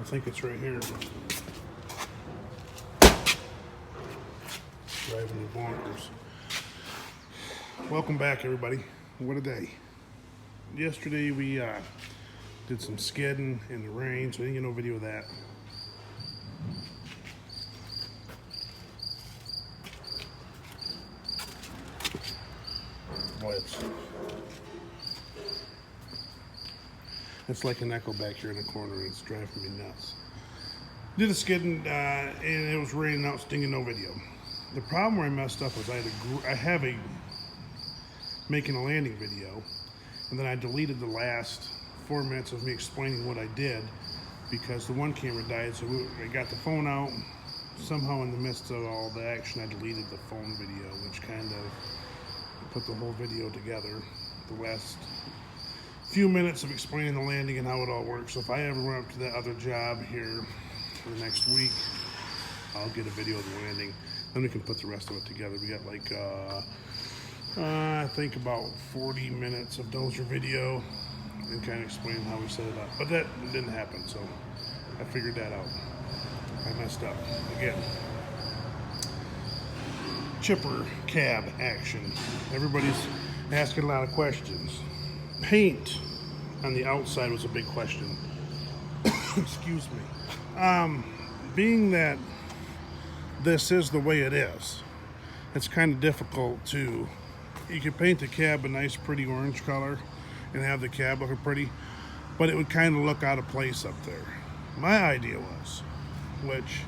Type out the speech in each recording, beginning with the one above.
think it's right here. Driving me bonkers. Welcome back, everybody. What a day. Yesterday we did some skidding in the rain, so I didn't get no video of that. Boy, it's like an echo back here in the corner, and it's driving me nuts. Did the skidding, and it was raining out, stinging, no video. The problem where I messed up was I have a making a landing video, and then I deleted the last 4 minutes of me explaining what I did because the one camera died. So I got the phone out. Somehow in the midst of all the action, I deleted the phone video, which kind of put the whole video together. The last few minutes of explaining the landing and how it all works. So if I ever run up to that other job here for the next week, I'll get a video of the landing. Then we can put the rest of it together. We got like, I think about 40 minutes of Dozer video and kind of explaining how we set it up. But that didn't happen, so I figured that out. I messed up again. Chipper cab action. Everybody's asking a lot of questions. Paint on the outside was a big question. Excuse me. Being that this is the way it is, it's kind of difficult to, you could paint the cab a nice pretty orange color and have the cab look pretty, but it would kind of look out of place up there. My idea was, which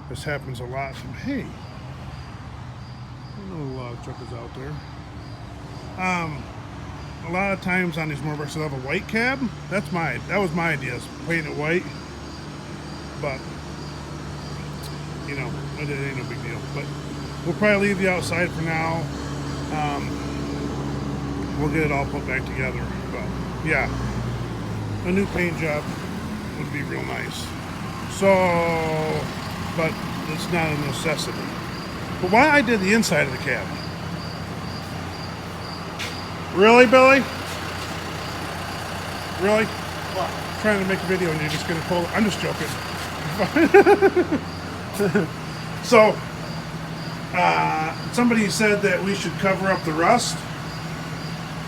this happens a lot from, hey, a little log truck is out there. A lot of times on these motorbikes they'll have a white cab. That was my idea, is paint it white. But you know, it ain't no big deal. But we'll probably leave the outside for now. We'll get it all put back together. But yeah, a new paint job would be real nice. So, but it's not a necessity. But why I did the inside of the cab? Really, Billy? Really? What? I'm trying to make a video and you're just gonna pull it. I'm just joking. So, somebody said that we should cover up the rust.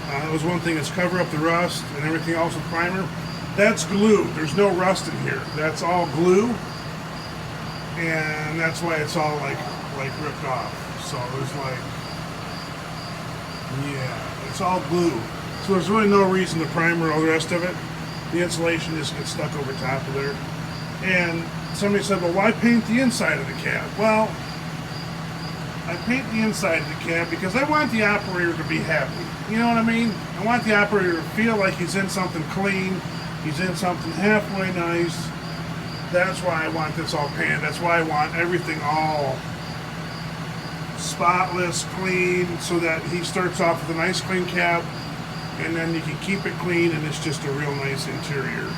That was one thing, is cover up the rust and everything else with primer. That's glue. There's no rust in here. That's all glue. And that's why it's all like ripped off. So there's like, yeah, it's all glue. So there's really no reason to primer all the rest of it. The insulation just gets stuck over top of there. And somebody said, well, why paint the inside of the cab? Well, I paint the inside of the cab because I want the operator to be happy. You know what I mean? I want the operator to feel like he's in something clean. He's in something halfway nice. That's why I want this all painted. That's why I want everything all spotless, clean, so that he starts off with a nice clean cab, and then you can keep it clean and it's just a real nice interior.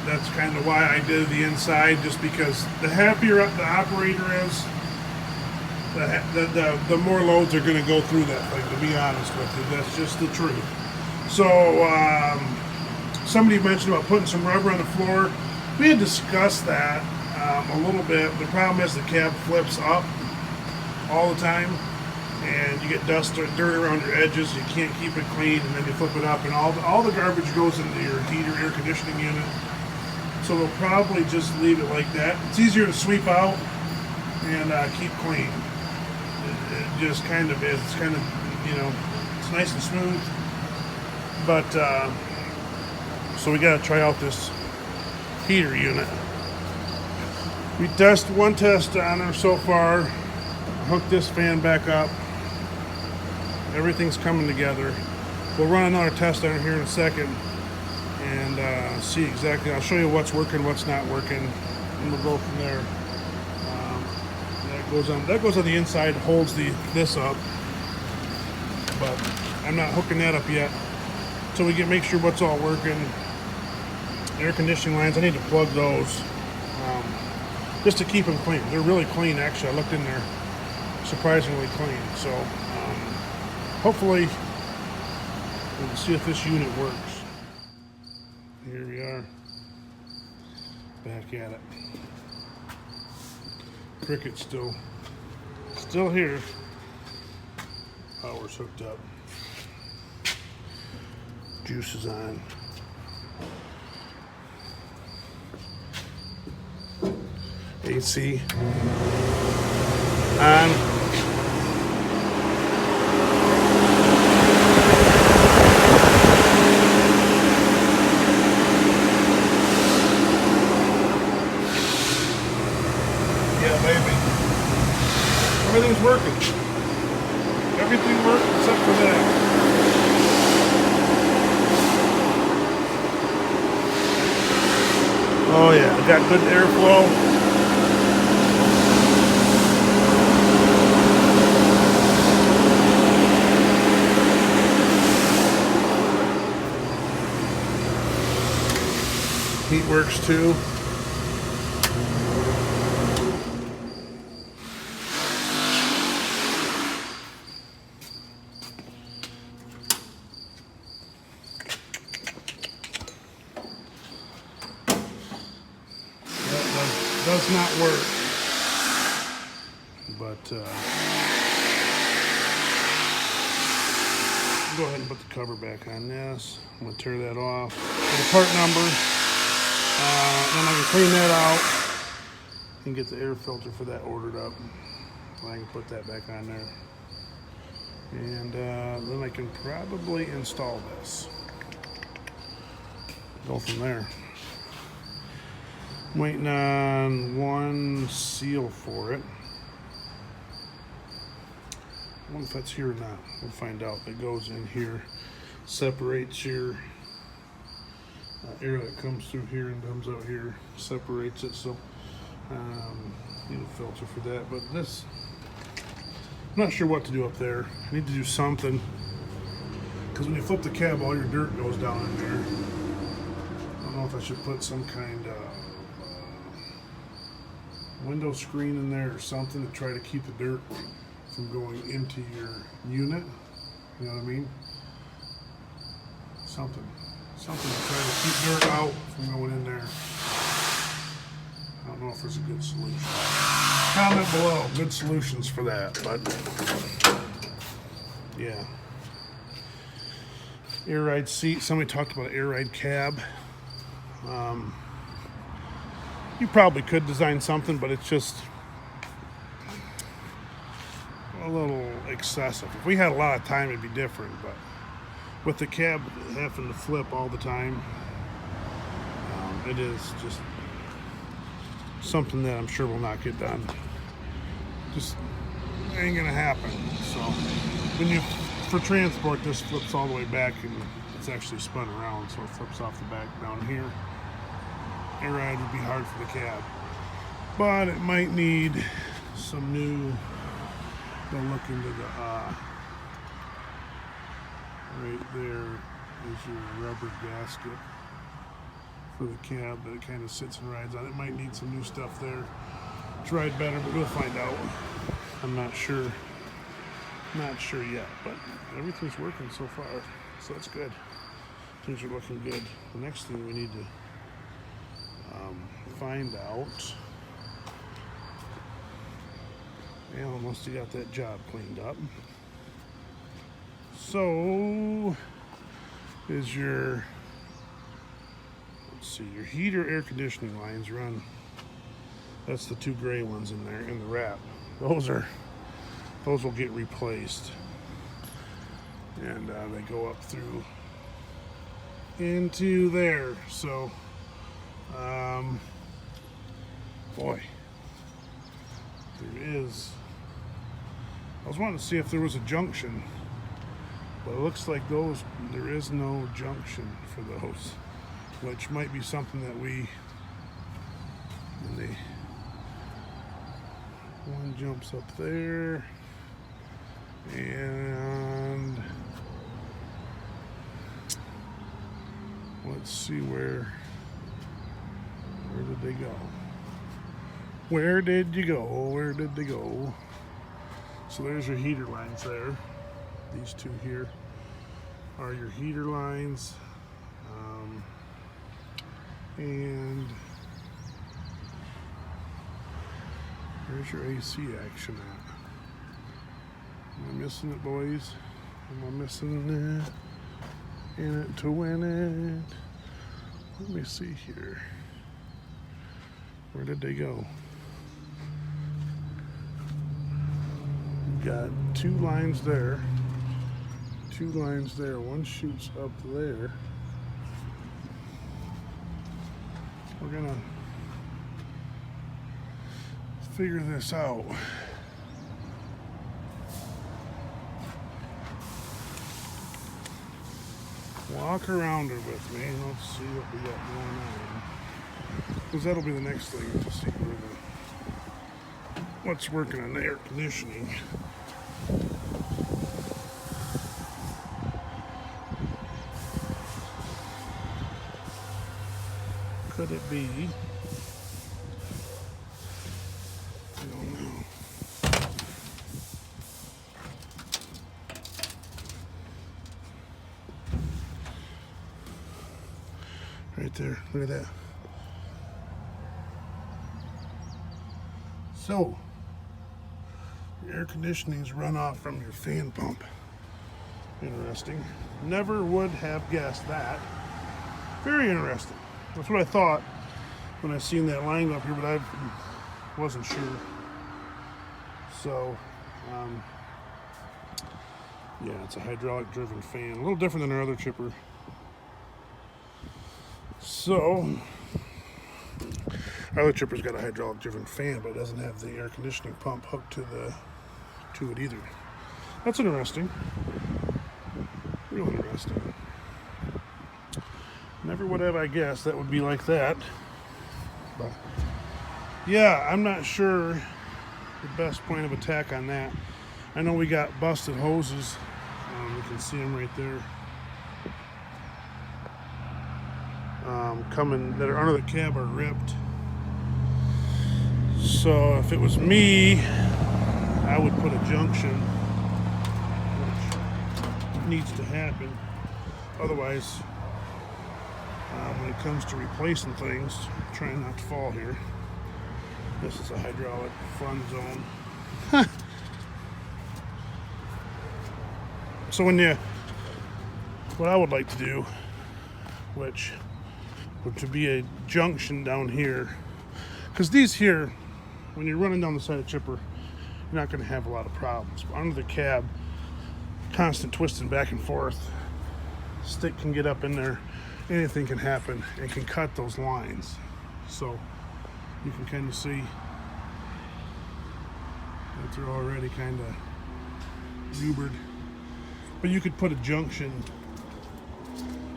That's kind of why I did the inside, just because the happier the operator is, the more loads are going to go through that thing, to be honest with you. That's just the truth. So somebody mentioned about putting some rubber on the floor. We had discussed that a little bit. The problem is the cab flips up all the time, and you get dust or dirt around your edges. You can't keep it clean, and then you flip it up, and all the garbage goes into your heater, air conditioning unit. So we'll probably just leave it like that. It's easier to sweep out and keep clean. It just kind of is. It's kind of, you know, it's nice and smooth. But so we got to try out this heater unit. We test one test on her so far. Hook this fan back up. Everything's coming together. We'll run another test on her here in a second and see exactly. I'll show you what's working, what's not working, and we'll go from there. That goes on the inside, holds this up, but I'm not hooking that up yet. So we can make sure what's all working. Air conditioning lines, I need to plug those just to keep them clean. They're really clean, actually. I looked in there, surprisingly clean. So hopefully we'll see if this unit works. Here we are. Back at it. Cricket's still here. Power's hooked up. Juice is on. AC on. Yeah, baby. Everything's working. Everything works except for that. Oh yeah, got good airflow. Heat works too. Does not work, but go ahead and put the cover back on this. I'm going to tear that off. Get the part number, then I can clean that out and get the air filter for that ordered up. I can put that back on there, and then I can probably install this. Go from there. I'm waiting on one seal for it. I wonder if that's here or not. We'll find out. It goes in here, separates your air that comes through here and comes out here, separates it. So need a filter for that. But this, I'm not sure what to do up there. I need to do something, because when you flip the cab, all your dirt goes down in there. I don't know if I should put some kind of window screen in there or something to try to keep the dirt from going into your unit. You know what I mean? Something to try to keep dirt out from going in there. I don't know if there's a good solution. Comment below good solutions for that. But yeah, air ride seat. Somebody talked about air ride cab. You probably could design something, but it's just a little excessive. If we had a lot of time, it'd be different, but with the cab having to flip all the time, it is just something that I'm sure will not get done. Just ain't gonna happen. So when for transport, this flips all the way back and it's actually spun around, so it flips off the back down here. Air ride would be hard for the cab, but it might need some new. Go look into the right there is your rubber gasket for the cab that it kind of sits and rides on. It might need some new stuff there to ride better, but we'll find out. I'm not sure yet, but everything's working so far, so that's good. Things are looking good. The next thing we need to find out. Yeah, almost got that job cleaned up. So is your, let's see, your heater air conditioning lines run. That's the two gray ones in there in the wrap. Those will get replaced, and they go up through into there. So boy, there is. I was wanting to see if there was a junction, but it looks like there is no junction for those, which might be something that one jumps up there, and let's see where did they go? Where did you go? Where did they go? So there's your heater lines there. These two here are your heater lines. And Where's your AC action at? Am I missing it, boys? Am I missing it? In it to win it. Let me see here. Where did they go? We've got 2 lines there. 2 lines there. One shoots up there. We're gonna figure this out. Walk around her with me and let's see what we got going on. Because that'll be the next thing to see what's working on the air conditioning. Could it be? I don't know. Right there, look at that. So, your air conditioning is run off from your fan pump. Interesting. Never would have guessed that. Very interesting. That's what I thought when I seen that line go up here, but I wasn't sure. So, yeah, it's a hydraulic driven fan. A little different than our other chipper. So, our other chipper's got a hydraulic driven fan, but it doesn't have the air conditioning pump hooked to it either. That's interesting. Real interesting. Never would have I guessed that would be like that. But yeah, I'm not sure the best point of attack on that. I know we got busted hoses. You can see them right there. Coming that are under the cab are ripped. So if it was me, I would put a junction, which needs to happen. Otherwise, when it comes to replacing things, trying not to fall here. This is a hydraulic fun zone. So what I would like to do, which would be a junction down here, because these here, when you're running down the side of the chipper, you're not going to have a lot of problems. But under the cab, constant twisting back and forth, stick can get up in there, anything can happen, and can cut those lines. So you can kind of see that they're already kind of goobered. But you could put a junction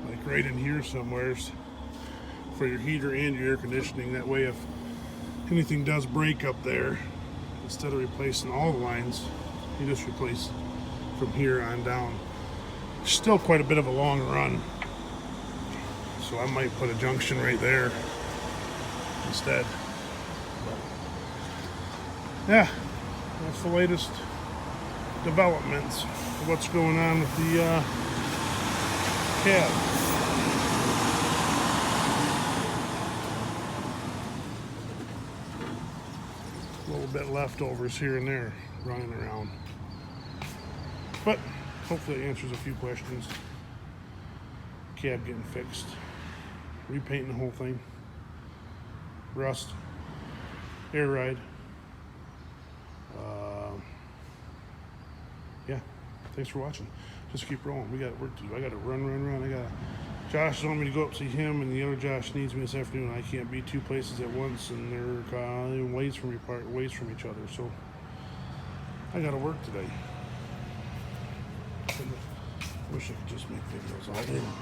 like right in here somewheres for your heater and your air conditioning. That way if anything does break up there, instead of replacing all the lines, you just replace from here on down. Still quite a bit of a long run, so I might put a junction right there instead. Yeah, that's the latest developments of what's going on with the cab. A little bit leftovers here and there running around, but hopefully it answers a few questions. Cab getting fixed, repainting the whole thing, rust, air ride. Yeah, thanks for watching. Just keep rolling. We got work to do. I got to run. Josh wants me to go up see him, and the other Josh needs me this afternoon. I can't be 2 places at once, and they're ways from each other. So I got to work today. Wish I could just make videos all day long.